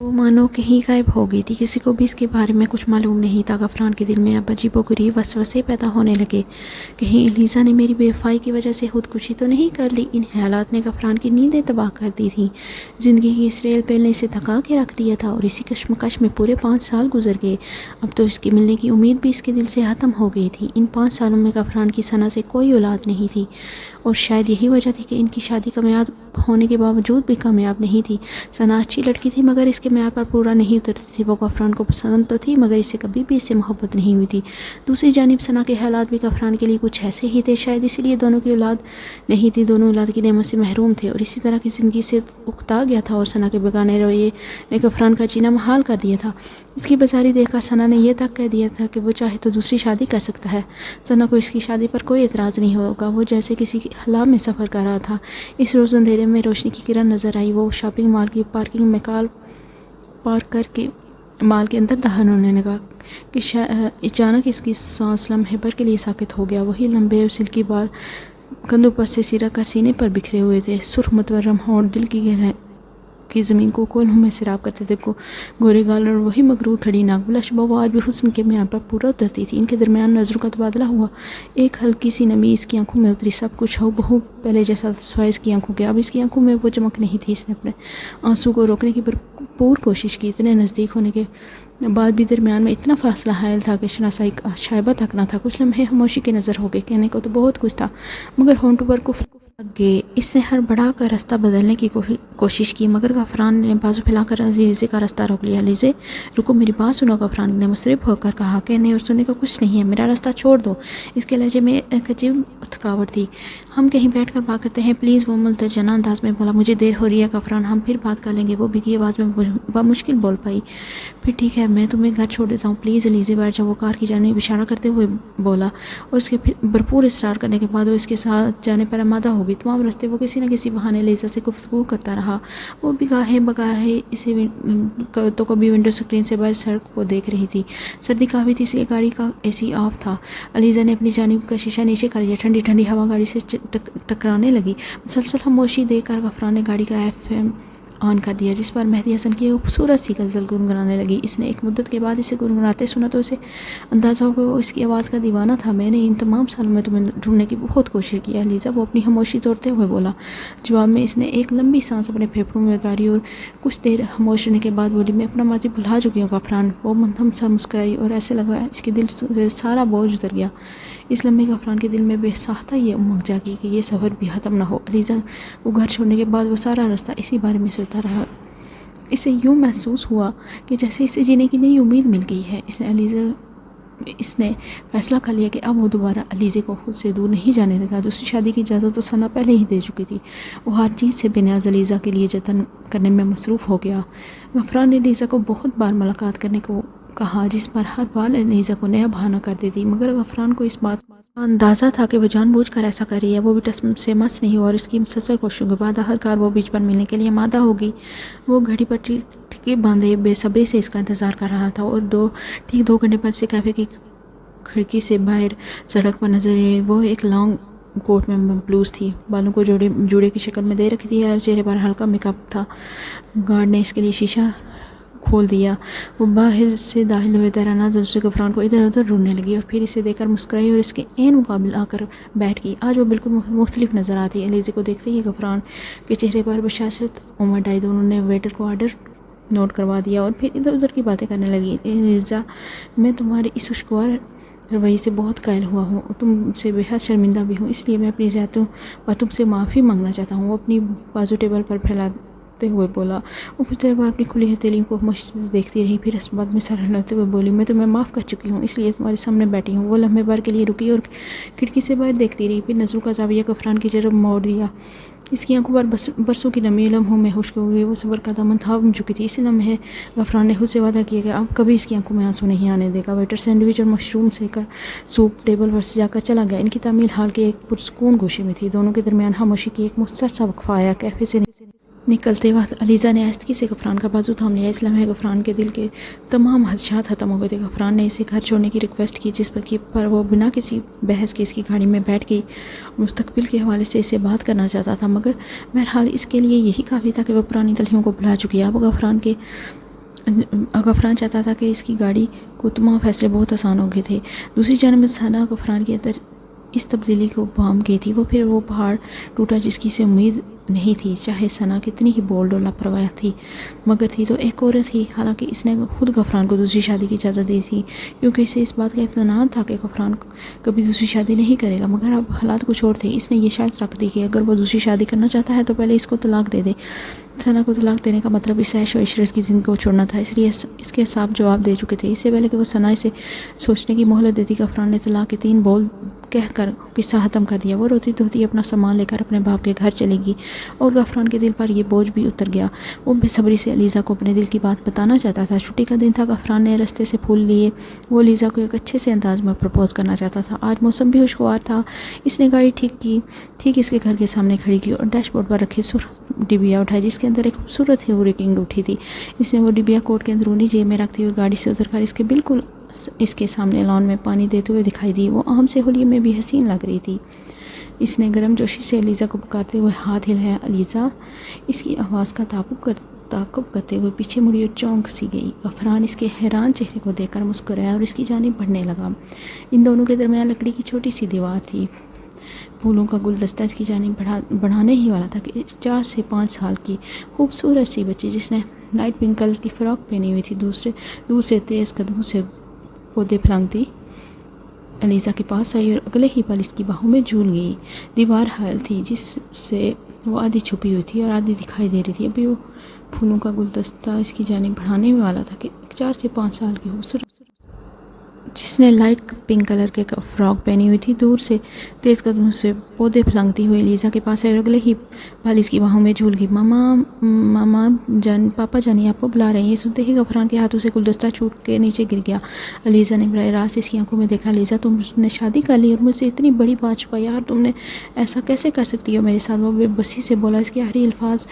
वो मानो कहीं गायब हो गई थी। किसी को भी इसके बारे में कुछ मालूम नहीं था। गफरान के दिल में अब अजीबोगरीब वसवसे पैदा होने लगे। कहीं एलिज़ा ने मेरी बेवफाई की वजह से खुदकुशी तो नहीं कर ली। इन ख्यालात ने गफरान की नींदें तबाह कर दी थी। ज़िंदगी की इस रेल पेल ने इसे थका के रख दिया था और इसी कश्मकश में पूरे 5 साल गुजर गए। अब तो इसके मिलने की उम्मीद भी इसके दिल से ख़त्म हो गई थी। इन 5 सालों में गफरान की सना से कोई औलाद नहीं थी और शायद यही वजह थी कि इनकी शादी कामयाब होने के बावजूद भी कामयाब नहीं थी। सना अच्छी लड़की थी मगर इसके म्यार पर पूरा नहीं उतरती थी। वो गफरान को पसंद तो थी मगर इसे कभी भी इससे मोहब्बत नहीं हुई थी। दूसरी जानिब सना के हालात भी गफरान के लिए कुछ ऐसे ही थे। शायद इसीलिए दोनों की औलाद नहीं थी। दोनों औलाद की नेमत से महरूम थे और इसी तरह की ज़िंदगी से उकता गया था और सना के बेगाने रवैये ने गफरान का जीना मुहाल कर दिया था। इसकी बेजारी देखकर सना ने यह तक कह दिया था कि वो चाहे तो दूसरी शादी कर सकता है। सना को इसकी शादी पर कोई एतराज़ नहीं होगा। वो जैसे किसी हला में सफ़र कर रहा था। इस रोज़ अंधेरे में रोशनी की किरण नज़र आई। वो शॉपिंग मॉल की पार्किंग में कार पार्क करके मॉल के अंदर दाखिल होने लगा कि अचानक इसकी सांस लम्हे भर के लिए साकित हो गया। वही लंबे और सिल्की बाल कंधों पर से सिरा कर सीने पर बिखरे हुए थे। सुर्ख मुतवर्रम होंठ दिल की ज़मीन को कोल्हों में सिराब करते थे। गोरे गाल और वही मगरूर खड़ी नाक बिलाशुबा वो आज भी हुस्न के म्यार पर पूरा उतरती थी। इनके दरमियान नज़रों का तबादला हुआ। एक हल्की सी नमी इसकी आंखों में उतरी। सब कुछ हो बहु पहले जैसा सिवाय इसकी आंखों के। अब इसकी आंखों में वो चमक नहीं थी। इसने अपने आंसू को रोकने की भरपूर कोशिश की। इतने नज़दीक होने के बाद भी दरमियान में इतना फासला हायल था कि शनासाई का शायबा तक ना था। कुछ लम्हे खामोशी के नज़र हो गए। कहने को तो बहुत कुछ था मगर होंठों पर कुफ्र लग गए। इसने हर बढ़ा कर रास्ता बदलने की कोशिश की मगर गफरान ने बाजू फैलाकर अलीज़े का रास्ता रोक लिया। अलीज़े रुको, मेरी बात सुनो। गफरान ने मुसरिफ होकर कहा। कहने और सुनने का कुछ नहीं है, मेरा रास्ता छोड़ दो। इसके लहजे में एक अजीब थकावट थी। हम कहीं बैठ कर बात करते हैं प्लीज़, वो मुल्तजना अंदाज में बोला। मुझे देर हो रही है गफरान, हम फिर बात कर लेंगे। वो भीगी आवाज़ में मुश्किल बोल पाई। फिर ठीक है, मैं तुम्हें घर छोड़ देता हूँ, प्लीज़ अलीज़े बैठ जाओ। वो कार की जानिब इशारा करते हुए बोला और उसके भरपूर इसरार करने के बाद वो इसके साथ जाने पर आमादा हो गई। तमाम रास्ते वो किसी न किसी बहाने अलीज़ा से गुफ्तगू करता रहा। वो भी गाहे बगाहे इसे तो कभी विंडो स्क्रीन से बाहर सड़क को देख रही थी। सर्दी काफ़ी थी इसलिए गाड़ी का एसी ऑफ था। अलीज़ा ने अपनी जानिब का शीशा नीचे कर लिया। ठंडी ठंडी हवा गाड़ी से टकराने लगी। मुसलसल खामोशी देकर गफरान ने गाड़ी का FM ऑन कर दिया जिस पर मेहदी हसन की खूबसूरत सी गज़ल गुनगुनाने लगी। इसने एक मुद्दत के बाद इसे गुनगुनाते सुना तो उसे अंदाज़ा हो गया वो इसकी आवाज़ का दीवाना था। मैंने इन तमाम सालों में तुम्हें ढूंढने की बहुत कोशिश की है अलीज़ा, वो अपनी खामोशी तोड़ते हुए बोला। जवाब में इसने एक लंबी सांस अपने फेफड़ों में उतारी और कुछ देर खामोश रहने के बाद बोली, मैं अपना माजी भुला चुकी हूँ गफरान। वो मंदम सा मुस्कुराई और ऐसे लगा इसके दिल से सारा बोझ उतर गया। इस लम्बे गफरान के दिल में बेसाख्ता ये उमंग जागी कि ये सफ़र भी ख़त्म ना हो। अलीज़ा को घर छोड़ने के बाद वो सारा रास्ता इसी बारे में सोचता रहा। इसे यूँ महसूस हुआ कि जैसे इसे जीने की नई उम्मीद मिल गई है। इसने फैसला कर लिया कि अब वो दोबारा अलीज़े को खुद से दूर नहीं जाने देगा। दूसरी शादी की इजाज़त तो सना पहले ही दे चुकी थी। वो हर चीज़ से बेनियाज़ अलीज़ा के लिए जतन करने में मसरूफ़ हो गया। गफरान ने अलीज़ा को बहुत बार मुलाकात करने को कहा जिस पर हर बार अलीज़ा को नया बहाना कर देती मगर गफरान को इस बात का अंदाज़ा था कि वो जानबूझकर ऐसा कर रही है। वो भी टस से मस नहीं हुआ और इसकी मुसलसल कोशिशों के बाद आखिरकार वो बीच पर मिलने के लिए आमादा होगी। वो घड़ी पर टिके बांधे बेसब्री से इसका इंतज़ार कर रहा था और ठीक 2 घंटे बाद से कैफ़े की खिड़की से बाहर सड़क पर नजर आई। वो एक लॉन्ग कोट में ब्लूज थी, बालों को जूड़े की शक्ल में दे रखी थी और चेहरे पर हल्का मेकअप था। गार्ड ने इसके लिए शीशा खोल दिया। वो बाहर से दाखिल हुए तराना दूसरे गफरान को इधर उधर ढूंढने लगी और फिर इसे देखकर मुस्कुराई और इसके ऐन मुकाबले आकर बैठ गई। आज वो बिल्कुल मुख्तलिफ नज़र आती। अलीज़े को देखते ही गफरान के चेहरे पर बशाशत उमड़ आई। दोनों ने वेटर को ऑर्डर नोट करवा दिया और फिर इधर उधर की बातें करने लगी। अलीज़ा, मैं तुम्हारे इस खुशगवार रवैये से बहुत कायल हुआ हूँ, तुमसे बेहद शर्मिंदा भी हूँ, इसलिए मैं अपनी ज़ातों पर तुमसे माफ़ी मांगना चाहता हूँ। वो अपनी बाजू टेबल पर फैलाते हुए बोला। वो कुछ देर बाद अपनी खुली हथेलियों को मुश्किल देखती रही। फिर इस बात में सर हिलाते हुए बोली, मैं तुम्हें माफ़ कर चुकी हूँ, इसलिए तुम्हारे सामने बैठी हूँ। वो लम्हे भर के लिए रुकी और खिड़की से बाहर देखती रही। फिर नज़रों का जाविया गफरान की तरफ मोड़ दिया। इसकी आंखों पर बरसों की नमी लम्हों में खुश्क हो गई। वो सब्र का दामन थाम चुकी थी। इसी लम्हे गफरान ने खुद से वादा किया कि अब कभी इसकी आंखों में आंसू नहीं आने देगा। वेटर सैंडविच और मशरूम से कर सूप टेबल पर से जाकर चला गया। इनकी तामील हाल के एक पुरसकून गोशे में थी। दोनों के दरमियान खामोशी की एक मुख्तसर सा वक्फा आया। कैफ़े से निकलते वक्त अलीज़ा ने आहिस्तगी से गफरान का बाजू थाम लिया। इस लम्हे गफरान के दिल के तमाम खदशात ख़त्म हो गए थे। गफरान ने इसे घर छोड़ने की रिक्वेस्ट की जिस पर वो बिना किसी बहस के इसकी गाड़ी में बैठ गई। मुस्तकबिल के हवाले से इसे बात करना चाहता था मगर बहरहाल इसके लिए यही काफ़ी था कि वह पुरानी तलहियों को भुला चुकी है। अब गफरान के غفران چاہتا تھا کہ اس کی گاڑی کو تمام فیصلے بہت آسان ہو گئے تھے۔ دوسری جانب ثنا غفران کے اندر اس تبدیلی کو بام گئی تھی۔ وہ پھر وہ پہاڑ ٹوٹا جس کی سے امید نہیں تھی، چاہے ثنا کتنی ہی بولڈ اور لاپرواہ تھی، مگر تھی تو ایک عورت تھی۔ حالانکہ اس نے خود غفران کو دوسری شادی کی اجازت دی تھی، کیونکہ اسے اس بات کا اطمینان تھا کہ غفران کبھی دوسری شادی نہیں کرے گا، مگر اب حالات کچھ اور تھے۔ اس نے یہ شرط رکھ دی کہ اگر وہ دوسری شادی کرنا چاہتا ہے تو پہلے اس کو طلاق دے دے۔ ثنا کو طلاق دینے کا مطلب اس عیش و عشرت کی زندگی کو چھوڑنا تھا، اس لیے اس کے اعصاب جواب دے چکے تھے۔ اس سے پہلے کہ وہ ثنا اسے سوچنے کی مہلت دیتی، غفران نے طلاق کے 3 بول کہہ کر قصہ ختم کر دیا۔ وہ روتی دھوتی اپنا سامان لے کر اپنے باپ کے گھر چلے گی اور غفران کے دل پر یہ بوجھ بھی اتر گیا۔ وہ بے صبری سے علیزہ کو اپنے دل کی بات بتانا چاہتا تھا۔ چھٹی کا دن تھا، غفران نے رستے سے پھول لیے۔ وہ علیزہ کو ایک اچھے سے انداز میں پرپوز کرنا چاہتا تھا۔ آج موسم بھی خوشگوار تھا۔ اس نے گاڑی ٹھیک اس کے گھر کے سامنے کھڑی کی اور ڈیش بورڈ پر رکھی سرخ ڈبیا اٹھائی جس کے اندر ایک خوبصورت ہیورکنگ اٹھی تھی۔ اس نے وہ ڈبیا کوٹ کے اندرونی جیب میں رکھتی ہوئی گاڑی سے اتر کر اس کے سامنے لان میں پانی دیتے ہوئے دکھائی دی۔ وہ عام سے ہولیے میں بھی حسین لگ رہی تھی۔ اس نے گرم جوشی سے علیزہ کو پکارتے ہوئے ہاتھ ہلایا۔ علیزہ اس کی آواز کا تعاقب کرتے ہوئے پیچھے مڑی اور چونک سی گئی۔ غفران اس کے حیران چہرے کو دیکھ کر مسکرایا اور اس کی جانب بڑھنے لگا۔ ان دونوں کے درمیان لکڑی کی چھوٹی سی دیوار تھی۔ پھولوں کا گلدستہ اس کی جانب بڑھانے ہی والا تھا کہ 4 سے 5 سال کی خوبصورت سی بچی جس نے لائٹ پنک کلر کی فراک پہنی ہوئی تھی دور سے تیز قدموں سے پودے پھلانگتی علیزہ کے پاس آئی اور اگلے ہی پل اس کی باہوں میں جھول گئی۔ دیوار حائل تھی جس سے وہ آدھی چھپی ہوئی تھی اور آدھی دکھائی دے رہی تھی۔ ابھی وہ پھولوں کا گلدستہ اس کی جانب بڑھانے میں والا تھا کہ 4 سے 5 سال کی خوبصورت جس نے لائٹ پنک کلر کے فراک پہنی ہوئی تھی دور سے تیز قدموں سے پودے پھلانگتی ہوئی علیزہ کے پاس آئی اور اگلے ہی پل اس کی باہوں میں جھول گئی۔ ماما جان، پاپا جانی آپ کو بلا رہے ہیں۔ یہ سنتے ہی غفران کے ہاتھوں سے گلدستہ چھوٹ کے نیچے گر گیا۔ علیزہ نے براہ راست اس کی آنکھوں میں دیکھا۔ علیزہ، تم نے شادی کر لی اور مجھ سے اتنی بڑی بات چھپائی، یار تم نے ایسا کیسے کر سکتی ہو میرے ساتھ؟ وہ بے بسی سے بولا۔ اس کے آخری الفاظ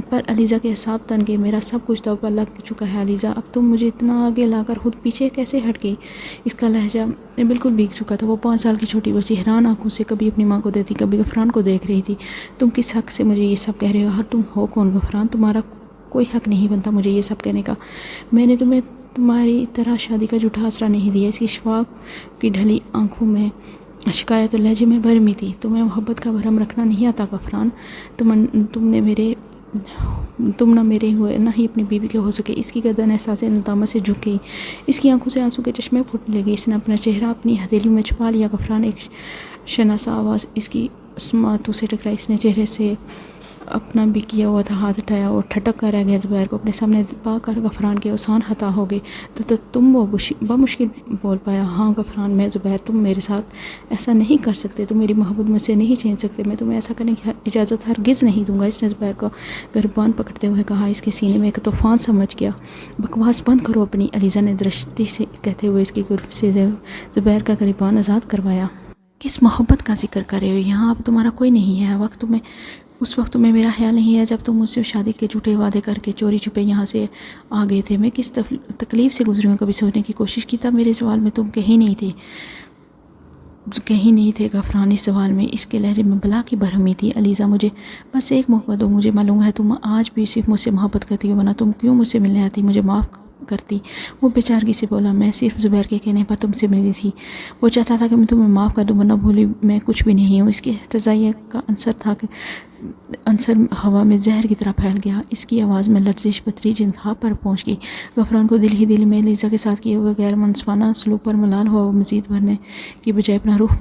پر علیزہ کے اعصاب تن گئے۔ میرا سب کچھ دو پر لگ چکا ہے علیزہ، اب تم مجھے اتنا آگے لا کر خود پیچھے کیسے ہٹ گئی؟ اس کا لہجہ بالکل بھیگ چکا تھا۔ وہ 5 سال کی چھوٹی بچی حیران آنکھوں سے کبھی اپنی ماں کو دیکھتی کبھی غفران کو دیکھ رہی تھی۔ تم کس حق سے مجھے یہ سب کہہ رہے ہو؟ تم ہو کون غفران؟ تمہارا کوئی حق نہیں بنتا مجھے یہ سب کہنے کا۔ میں نے تمہیں تمہاری طرح شادی کا جھوٹا آسرا نہیں دیا۔ اس کی شفاف کی ڈھلی آنکھوں میں شکایت اور لہجے میں بھرمی تھی۔ تمہیں محبت کا بھرم رکھنا نہیں آتا غفران۔ تم نہ میرے ہوئے نہ ہی اپنی بیوی کے ہو سکے۔ اس کی گردن احساس ندامت سے جھک گئی۔ اس کی آنکھوں سے آنسو کے چشمے پھوٹنے لگے۔ اس نے اپنا چہرہ اپنی ہتھیلیوں میں چھپا لیا۔ غفران، ایک شناسا آواز اس کی سماعتوں سے ٹکرائی۔ اس نے چہرے سے اپنا بھی کیا ہوا تھا ہاتھ اٹھایا اور ٹھٹک کر رہ گیا۔ زبیر کو اپنے سامنے پا کر غفران کے اوسان خطا ہو گئے۔ تو تم وہ بمشکل بول پایا، ہاں غفران، میں زبیر، تم میرے ساتھ ایسا نہیں کر سکتے، تم میری محبت مجھ سے نہیں چھین سکتے، میں تمہیں ایسا کرنے کی اجازت ہرگز نہیں دوں گا۔ اس نے زبیر کا گریبان پکڑتے ہوئے کہا۔ اس کے سینے میں ایک طوفان سمجھ گیا۔ بکواس بند کرو اپنی، علیزہ نے درشتی سے کہتے ہوئے اس کی گرفت سے زبیر کا گریبان آزاد کروایا۔ کس محبت کا ذکر کر رہے ہو؟ یہاں اب تمہارا کوئی نہیں ہے۔ اس وقت تمہیں میرا خیال نہیں ہے جب تم مجھ سے شادی کے جھوٹے وعدے کر کے چوری چھپے یہاں سے آ گئے تھے۔ میں کس تکلیف سے گزری ہوں کبھی سوچنے کی کوشش کی؟ تب میرے سوال میں تم کہیں نہیں تھے غفران۔ اس سوال میں اس کے لہجے میں بلا کی برہمی تھی۔ علیزہ، مجھے بس ایک موقع دو، مجھے معلوم ہے تم آج بھی صرف مجھ سے محبت کرتی ہو، ورنہ تم کیوں مجھ سے ملنے آتی، مجھے معاف کرتی۔ وہ بے چارگی سے بولا، میں صرف زبیر کے کہنے پر تم سے ملی تھی۔ وہ چاہتا تھا کہ میں تمہیں معاف کر دوں، ورنہ بھولی میں کچھ بھی نہیں ہوں۔ اس کے احتجاجیہ کا عنصر ہوا میں زہر کی طرح پھیل گیا۔ اس کی آواز میں لرزش بتدریج انتہا پر پہنچ گئی۔ غفران کو دل میں علیزہ کے ساتھ کیے ہوئے غیر منصفانہ سلوک پر ملال ہوا۔ وہ مزید بھرنے کی بجائے اپنا رخ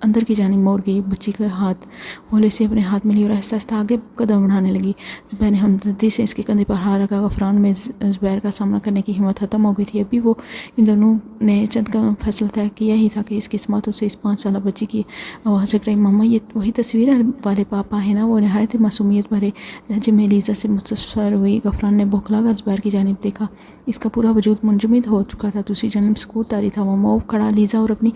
اندر کی جانب موڑ گئی۔ بچی کا ہاتھ ہولے سے اپنے ہاتھ میں لی اور آہستہ آہستہ آگے قدم بڑھانے لگی۔ زبیر نے ہمدردی سے اس کے کندھے پر ہاتھ رکھا۔ غفران میں زبیر کا سامنا کرنے کی ہمت ختم ہو گئی تھی۔ ابھی وہ ان دونوں نے چند قدم فاصلہ طے کیا ہی تھا کہ اس کے سماعتوں سے اس 5 سالہ بچی کی آواز ٹکرائی، ماما، یہ وہی تصویر والے پاپا ہیں نا؟ وہ نہایت معصومیت بھرے لہجے میں علیزہ سے مستفسر ہوئی۔ غفران نے بوکھلا کر زبیر کی جانب دیکھا۔ اس کا پورا وجود منجمد ہو چکا تھا۔ دوسری جانب سکوت طاری تھا۔ وہ معاف کھڑا علیزہ اور اپنی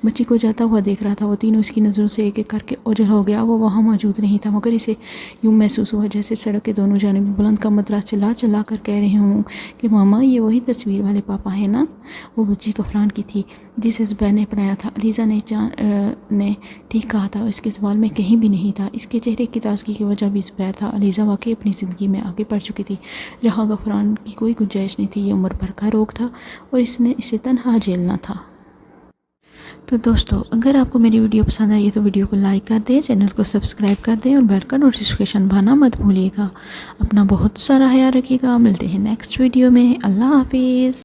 بچی کو جاتا ہوا دیکھ رہا رہا تھا، وہ تینوں اس کی نظروں سے ایک ایک کر کے اوجھل ہو گیا۔ وہ وہاں موجود نہیں تھا، مگر اسے یوں محسوس ہوا جیسے سڑک کے دونوں جانب بلند قامت چلا چلا کر کہہ رہے ہوں کہ ماما یہ وہی تصویر والے پاپا ہیں نا۔ وہ بچی غفران کی تھی جسے زبیر نے اپنایا تھا۔ علیزہ نے ٹھیک کہا تھا، اس کے سوال میں کہیں بھی نہیں تھا۔ اس کے چہرے کی تازگی کی وجہ بھی زبیر تھا۔ علیزہ واقعی اپنی زندگی میں آگے بڑھ چکی تھی جہاں غفران کی کوئی گنجائش نہیں تھی۔ یہ عمر بھر کا روگ تھا اور اس نے اسے تنہا جھیلنا تھا۔ تو دوستو، اگر آپ کو میری ویڈیو پسند آئی تو ویڈیو کو لائک کر دیں، چینل کو سبسکرائب کر دیں اور بیل کا نوٹیفیکیشن دبانا مت بھولیے گا۔ اپنا بہت سارا خیال رکھیے گا۔ ملتے ہیں نیکسٹ ویڈیو میں۔ اللہ حافظ۔